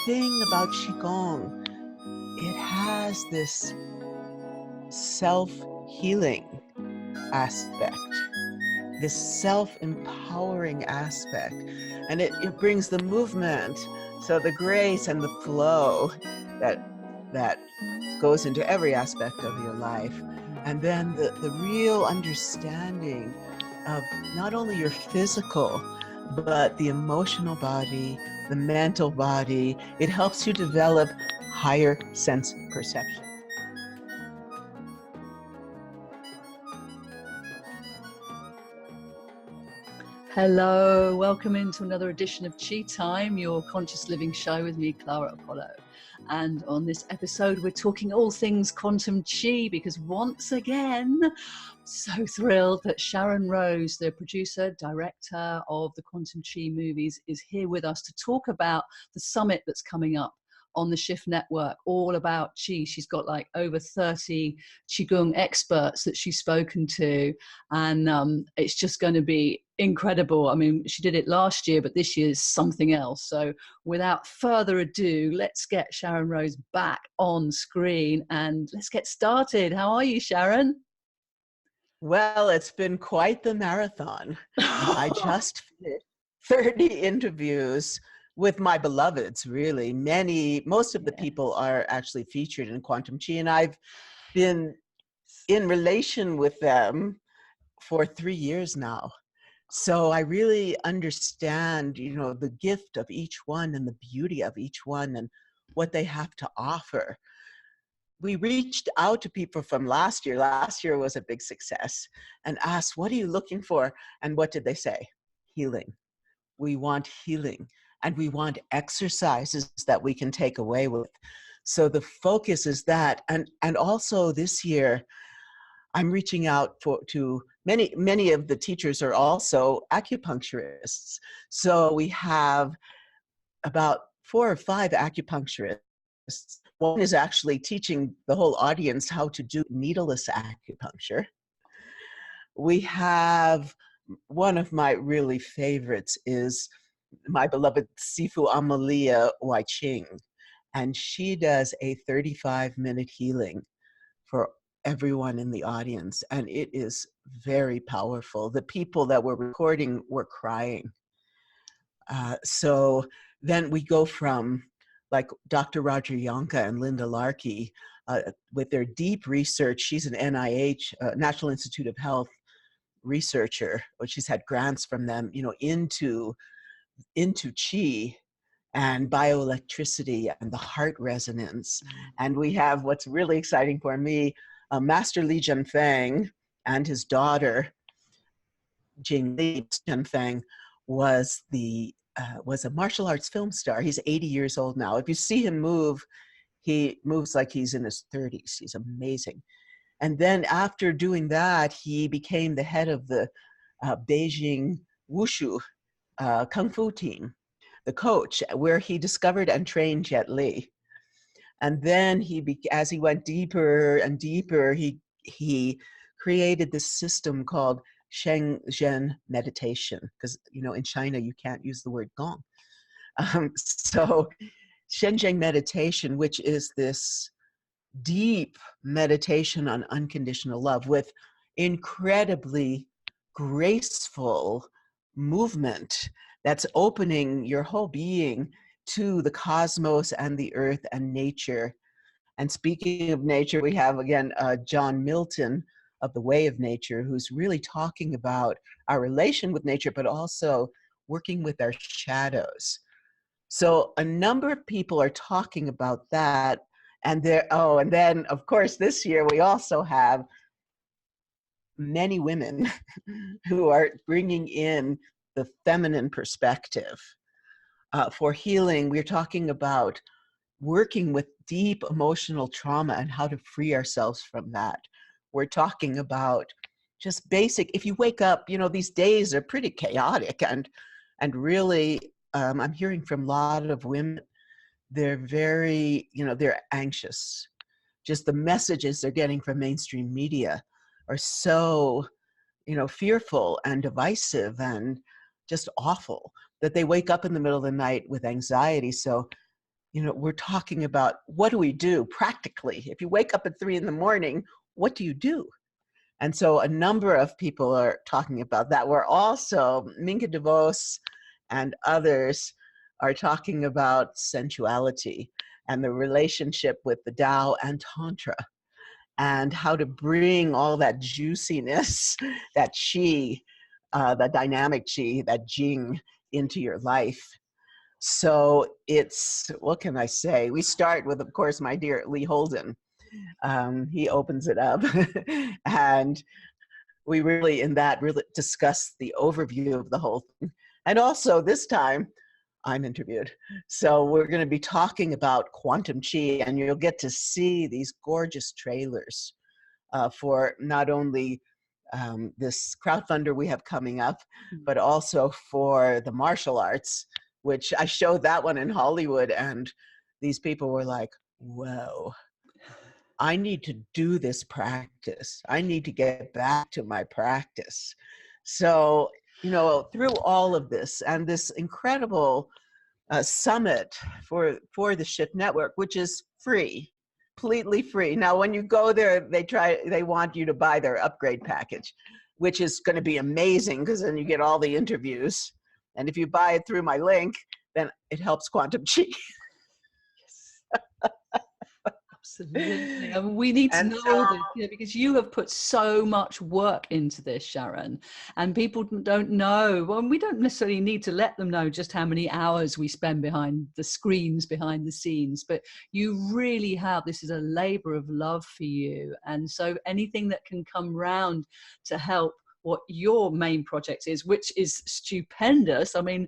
thing about Qigong, it has this self-healing aspect, this self-empowering aspect, and it brings the movement, so the grace and the flow that goes into every aspect of your life, and then the real understanding of not only your physical, but the emotional body, the mental body. It helps you develop higher sense perception. Hello, welcome into another edition of Chi Time, your conscious living show with me, Clara Apollo. And on this episode, we're talking all things quantum chi, because once again, so thrilled that Sharron Rose, the producer, director of the Quantum Chi movies, is here with us to talk about the summit that's coming up on the Shift Network, all about Qi. She's got like over 30 Qigong experts that she's spoken to, and it's just going to be incredible. I mean, she did it last year, but this year is something else. So without further ado, let's get Sharron Rose back on screen and let's get started. How are you, Sharron? Well, it's been quite the marathon. I just finished 30 interviews with my beloveds, really. Most of the people are actually featured in Quantum Chi, and I've been in relation with them for 3 years now. So I really understand, the gift of each one and the beauty of each one and what they have to offer. We reached out to people from last year. Last year was a big success, and asked, what are you looking for? And what did they say? Healing. We want healing, and we want exercises that we can take away with. So the focus is that. And also this year, I'm reaching out to many of the teachers are also acupuncturists. So we have about 4 or 5 acupuncturists. One is actually teaching the whole audience how to do needleless acupuncture. We have one of my really favorites is my beloved Sifu Amalia Wai-Ching, and she does a 35-minute healing for everyone in the audience, and it is very powerful. The people that were recording were crying. So then we go from like Dr. Roger Yonka and Linda Larkey with their deep research. She's an NIH, National Institute of Health researcher, or she's had grants from them, into Qi and bioelectricity and the heart resonance. And we have what's really exciting for me, Master Li Jianfeng and his daughter, Jing Li Jianfeng, was a martial arts film star. He's 80 years old now. If you see him move, he moves like he's in his 30s. He's amazing. And then after doing that, he became the head of the Beijing Wushu Kung Fu team, the coach, where he discovered and trained Jet Li. And then as he went deeper and deeper, he created this system called Shenzhen meditation, because in China you can't use the word gong. So Shenzhen meditation, which is this deep meditation on unconditional love with incredibly graceful movement that's opening your whole being to the cosmos and the earth and nature. And speaking of nature, we have again John Milton of The Way of Nature, who's really talking about our relation with nature, but also working with our shadows. So a number of people are talking about that. And then of course this year we also have many women who are bringing in the feminine perspective. For healing, we're talking about working with deep emotional trauma and how to free ourselves from that. We're talking about just basic, if you wake up, these days are pretty chaotic, and really, I'm hearing from a lot of women, they're very, they're anxious. Just the messages they're getting from mainstream media are so, fearful and divisive and just awful that they wake up in the middle of the night with anxiety. So, we're talking about what do we do practically? If you wake up at 3 in the morning, what do you do? And so a number of people are talking about that. We're also, Minka DeVos and others are talking about sensuality and the relationship with the Tao and Tantra, and how to bring all that juiciness, that qi, the dynamic qi, that jing, into your life. So it's, what can I say? We start with, of course, my dear Lee Holden. He opens it up and we really, in that, really discuss the overview of the whole thing. And also this time, I'm interviewed. So we're going to be talking about quantum qi, and you'll get to see these gorgeous trailers for not only this crowdfunder we have coming up, but also for the martial arts, which I showed that one in Hollywood, and these people were like, whoa, I need to do this practice. I need to get back to my practice. So, through all of this and this incredible summit for the Shift Network, which is free, completely free. Now, when you go there, they want you to buy their upgrade package, which is going to be amazing because then you get all the interviews. And if you buy it through my link, then it helps Quantum Chi. Absolutely. I mean, we need to know this, because you have put so much work into this, Sharron, and people don't know. Well, we don't necessarily need to let them know just how many hours we spend behind the screens, behind the scenes, but you really have, this is a labor of love for you. And so anything that can come round to help what your main project is, which is stupendous. I mean,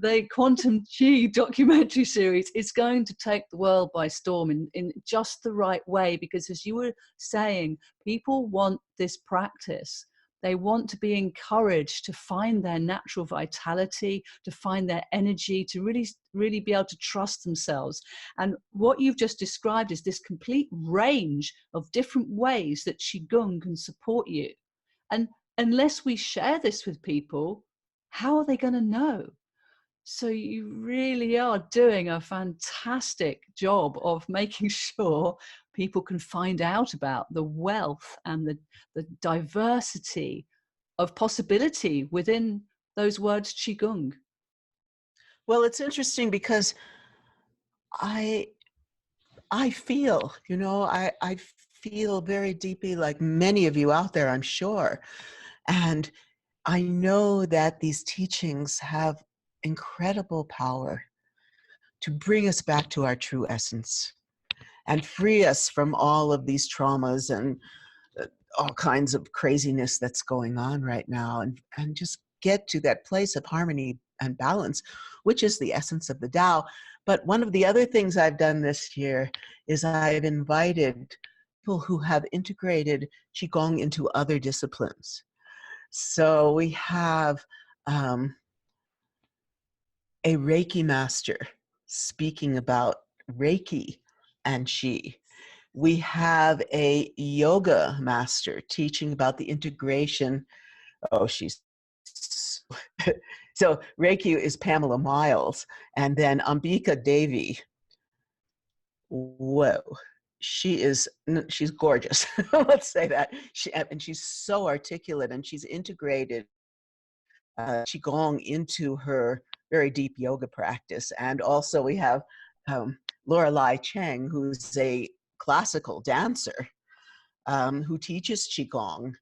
the Quantum Chi documentary series is going to take the world by storm in just the right way, because as you were saying, people want this practice. They want to be encouraged to find their natural vitality, to find their energy, to really be able to trust themselves. And what you've just described is this complete range of different ways that Qigong can support you. And unless we share this with people, how are they going to know? So you really are doing a fantastic job of making sure people can find out about the wealth and the diversity of possibility within those words Qigong. Well, it's interesting because I feel, I feel very deeply like many of you out there, I'm sure. And I know that these teachings have incredible power to bring us back to our true essence and free us from all of these traumas and all kinds of craziness that's going on right now, and just get to that place of harmony and balance, which is the essence of the Tao. But one of the other things I've done this year is I've invited people who have integrated Qigong into other disciplines. So we have a Reiki master speaking about Reiki and Qi. We have a yoga master teaching about the integration. Oh, she's so Reiki is Pamela Miles, and then Ambika Devi. Whoa, she's gorgeous. Let's say that. And she's so articulate, and she's integrated Qigong into her very deep yoga practice. And also we have Lorelei Cheng, who's a classical dancer who teaches Qigong,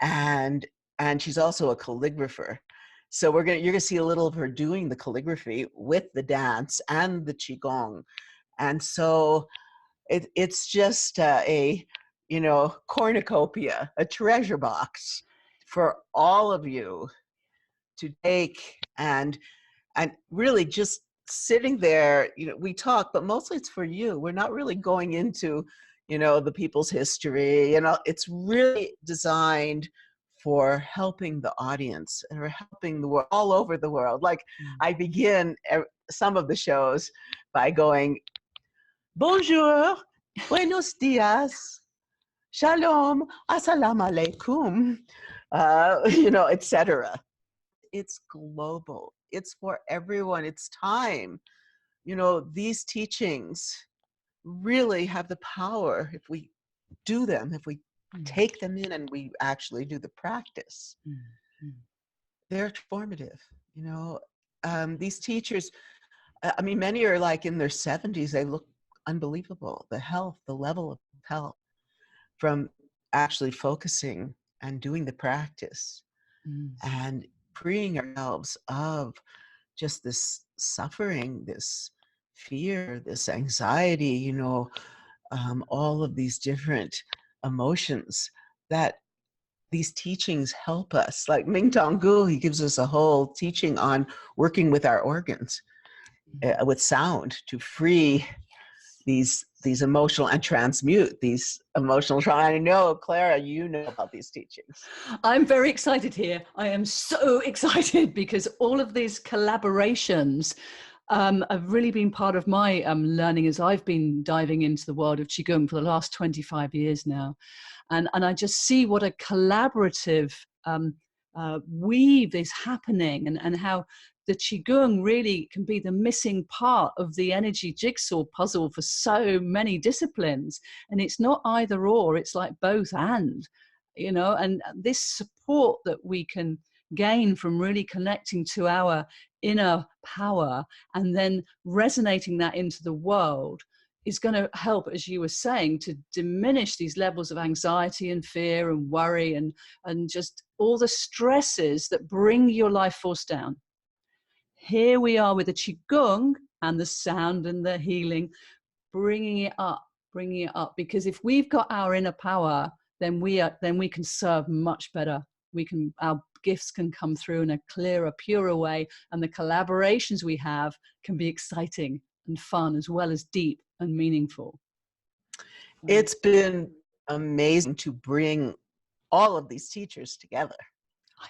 and she's also a calligrapher. So you're gonna see a little of her doing the calligraphy with the dance and the Qigong. And so it's just a cornucopia, a treasure box for all of you to take, and really just sitting there. We talk, but mostly it's for you. We're not really going into the people's history. It's really designed for helping the audience or helping the world, all over the world. Like I begin some of the shows by going, bonjour, buenos dias, shalom, assalamu alaikum, etc. It's global. It's for everyone. It's time. these teachings really have the power if we do them, if we take them in and we actually do the practice. They're transformative. These teachers, I mean, many are like in their 70s. They look unbelievable. The level of health from actually focusing and doing the practice and freeing ourselves of just this suffering, this fear, this anxiety, all of these different emotions that these teachings help us. Like Ming Tong Gu, he gives us a whole teaching on working with our organs, with sound to free these emotional and transmute these emotional trauma. I know, Clara, you know about these teachings. I'm very excited here. I am so excited because all of these collaborations have really been part of my learning as I've been diving into the world of Qigong for the last 25 years now. And I just see what a collaborative weave is happening, and how the Qigong really can be the missing part of the energy jigsaw puzzle for so many disciplines. And it's not either or, it's like both and, and this support that we can gain from really connecting to our inner power and then resonating that into the world is going to help, as you were saying, to diminish these levels of anxiety and fear and worry and just all the stresses that bring your life force down. Here we are with the Qigong and the sound and the healing, bringing it up, because if we've got our inner power, then we can serve much better. Our gifts can come through in a clearer, purer way, and the collaborations we have can be exciting and fun as well as deep and meaningful. It's been amazing to bring all of these teachers together.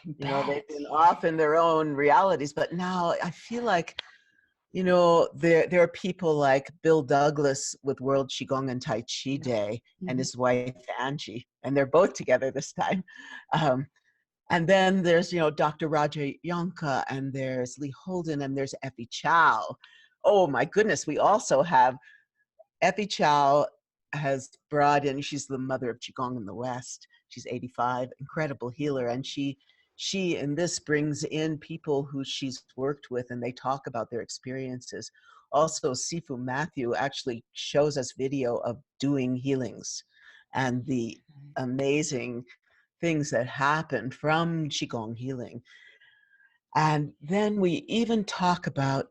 They've been off in their own realities, but now I feel like, there are people like Bill Douglas with World Qigong and Tai Chi Day and his wife Angie, and they're both together this time. And then there's, Dr. Roger Yonka, and there's Lee Holden, and there's Effie Chow. Oh my goodness, we also have Effie Chow has brought in, she's the mother of Qigong in the West. She's 85, incredible healer. And she and this brings in people who she's worked with, and they talk about their experiences. Also, Sifu Matthew actually shows us video of doing healings and the amazing things that happen from Qigong healing. And then we even talk about,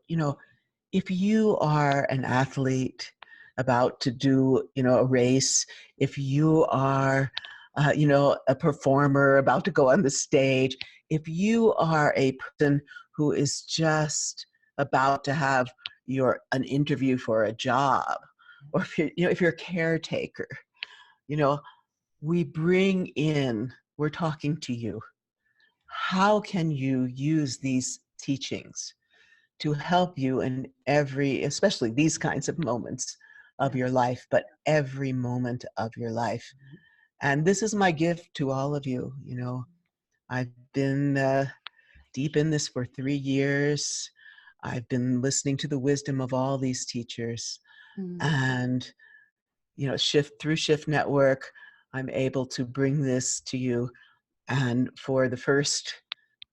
if you are an athlete about to do, a race, if you are, a performer about to go on the stage, if you are a person who is just about to have an interview for a job, or if you're a caretaker, we're talking to you. How can you use these teachings to help you in especially these kinds of moments of your life, but every moment of your life? And this is my gift to all of you. I've been deep in this for 3 years. I've been listening to the wisdom of all these teachers. And, through Shift Network, I'm able to bring this to you. And for the first,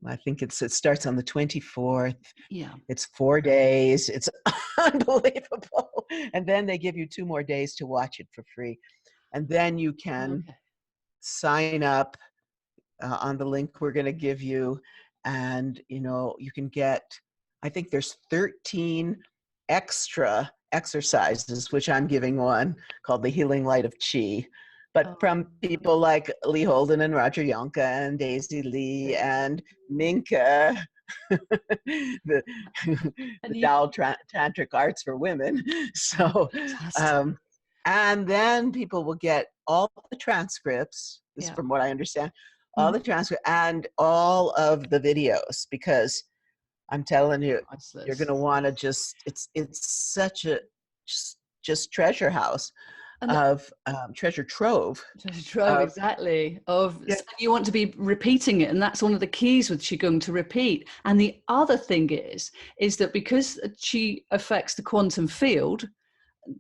I think it starts on the 24th. Yeah. It's 4 days. It's unbelievable. And then they give you 2 more days to watch it for free. And then you can sign up on the link we're going to give you. And, you can get, I think there's 13 extra exercises, which I'm giving one called the Healing Light of Qi. But from people like Lee Holden and Roger Yonka and Daisy Lee and Minka, the Tao Tantric Arts for Women. So, and then people will get all the transcripts, this is from what I understand, all the transcripts and all of the videos, because I'm telling you, you're going to want to it's such a just treasure house And treasure trove trove, of, exactly. Of yeah. you want to be repeating it, and that's one of the keys with qigong, to repeat. And the other thing is that because qi affects the quantum field,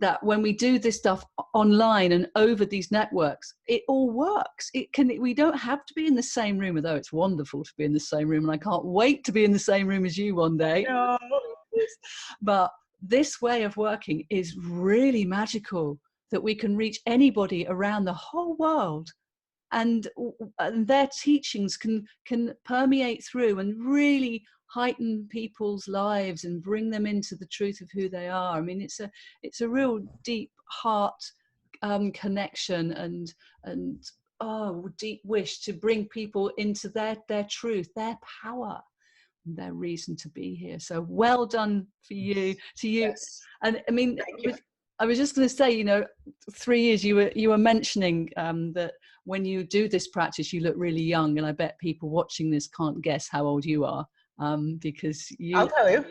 that when we do this stuff online and over these networks, it all works. We don't have to be in the same room, although it's wonderful to be in the same room, and I can't wait to be in the same room as you one day. No. But this way of working is really magical, that we can reach anybody around the whole world, and their teachings can permeate through and really heighten people's lives and bring them into the truth of who they are. I mean, it's a real deep heart connection and deep wish to bring people into their truth, their power, their reason to be here. So well done for you, to you. Yes. And I mean, Thank you. I was just going to say, 3 years, you were mentioning that when you do this practice, you look really young, and I bet people watching this can't guess how old you are, because you I'll tell you.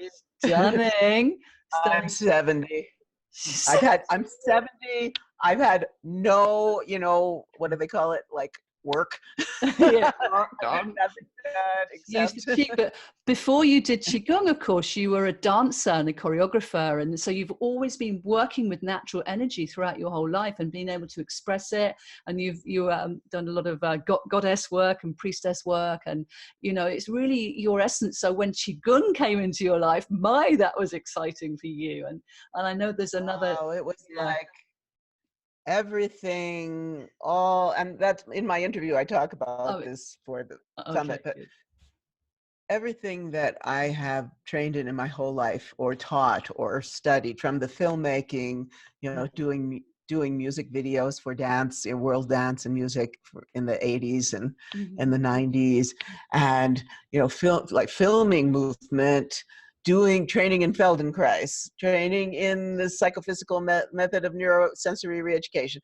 stunning. I'm 70. I'm 70. I've had no, what do they call it? Like work. Yeah. Nothing done except. Use the qi. But before you did qigong, of course, you were a dancer and a choreographer, and so you've always been working with natural energy throughout your whole life and being able to express it. And you've done a lot of goddess work and priestess work, and it's really your essence. So when qigong came into your life, that was exciting for you. And I know there's another. Oh, it was like everything, and that's in my interview. I talk about this for the summit, but everything that I have trained in my whole life, or taught, or studied, from the filmmaking, doing music videos for dance, world dance and music in the 80s and in the 90s, and filming movement, training in Feldenkrais, training in the psychophysical method of neurosensory reeducation,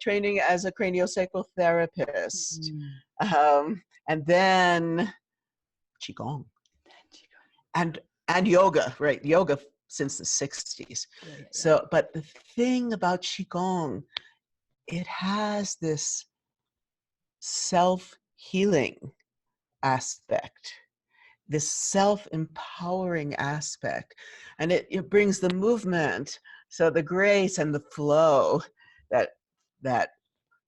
training as a craniosacral therapist, and then Qigong and yoga, right? Yoga since the 60s. So, but the thing about Qigong, it has this self-healing aspect, this self-empowering aspect, and it brings the movement, so the grace and the flow that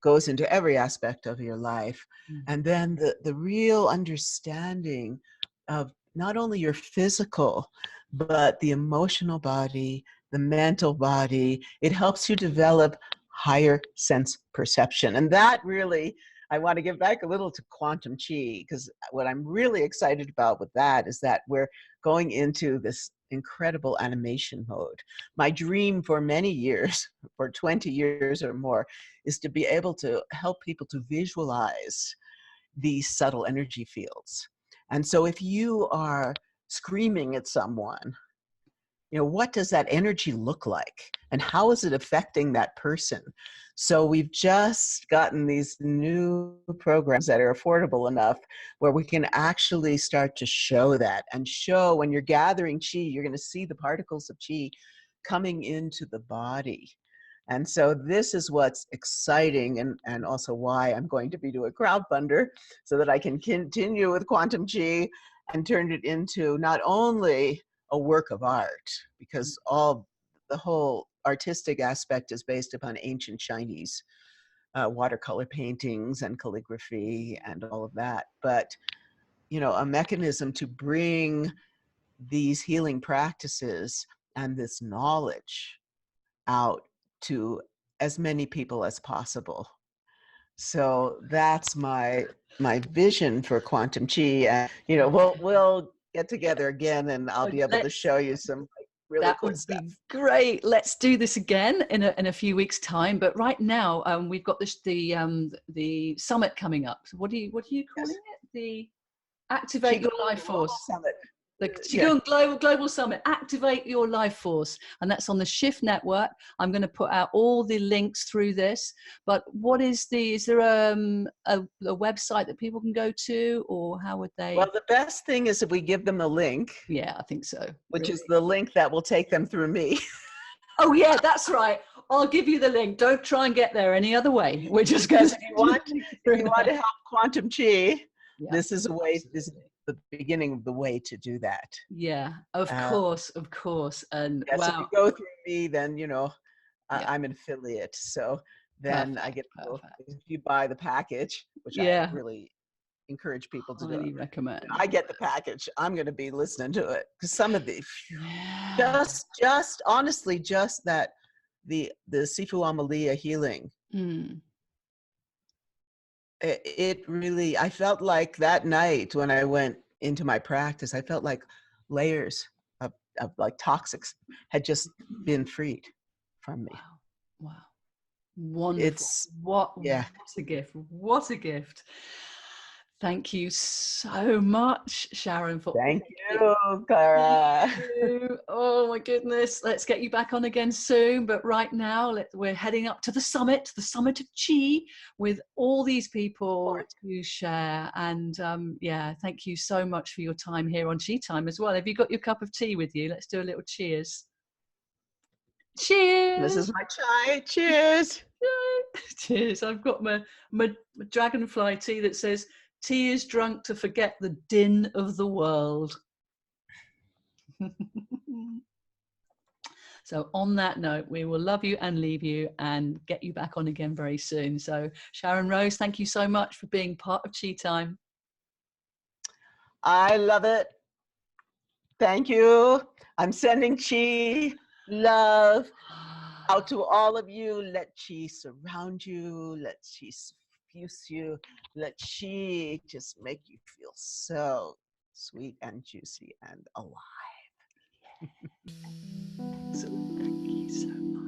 goes into every aspect of your life. And then the real understanding of not only your physical, but the emotional body, the mental body. It helps you develop higher sense perception. And that really, I want to give back a little to quantum Qi, because what I'm really excited about with that is that we're going into this incredible animation mode. My dream for many years, for 20 years or more, is to be able to help people to visualize these subtle energy fields. And so if you are screaming at someone, what does that energy look like? And how is it affecting that person? So we've just gotten these new programs that are affordable enough where we can actually start to show that, and show when you're gathering Qi, you're going to see the particles of Qi coming into the body. And so this is what's exciting, and also why I'm going to be doing a crowdfunder, so that I can continue with quantum Qi and turn it into not only a work of art, because the whole artistic aspect is based upon ancient Chinese watercolor paintings and calligraphy and all of that, but a mechanism to bring these healing practices and this knowledge out to as many people as possible. So that's my vision for quantum Qi, and we'll get together again, and I'll be able to show you some really cool stuff. That would be great. Let's do this again in a few weeks' time. But right now, we've got the summit coming up. So what are you calling it? The Activate Your Life Force Summit. The Qigong Global Summit, Activate Your Life Force. And that's on the Shift Network. I'm going to put out all the links through this. But is there a website that people can go to, or how would they? Well, the best thing is if we give them a link. Yeah, I think so. Which is the link that will take them through me. Oh, yeah, that's right. I'll give you the link. Don't try and get there any other way. We're just going Because to if you want to help quantum chi, Yeah, this is a way. This is absolutely. the beginning of the way to do that. Yeah, of Uh, course, of course. And yes, if you wow, go through me, then yeah, I'm an affiliate, so then I perfect, get to go. perfect. If you buy the package, which I Yeah, really encourage people to do, highly recommend. I get the package. I'm going to be listening to it because some of the Yeah. just honestly, just that the Sifu Amalia healing. Mm. It really, I felt like that night when I went into my practice, I felt like layers of like toxics had just been freed from me. Wow. Wow. Wonderful. It's, What yeah. a gift. What a gift. Thank you so much, Sharron, for all Thank that you, Clara. you do. Oh my goodness. Let's get you back on again soon. But right now, we're heading up to the summit of Chi, with all these people to share. And yeah, thank you so much for your time here on Chi Time as well. Have you got your cup of tea with you? Let's do a little cheers. This Cheers. is my chai. Cheers. Cheers. I've got my dragonfly tea that says, "Tea is drunk to forget the din of the world." So on that note, we will love you and leave you and get you back on again very soon. So Sharron Rose, thank you so much for being part of Chi Time. I love it. Thank you. I'm sending chi, love out to all of you. Let chi surround you. Let chi suffuse you. Let chi just make you feel so sweet and juicy and alive. So thank you so much.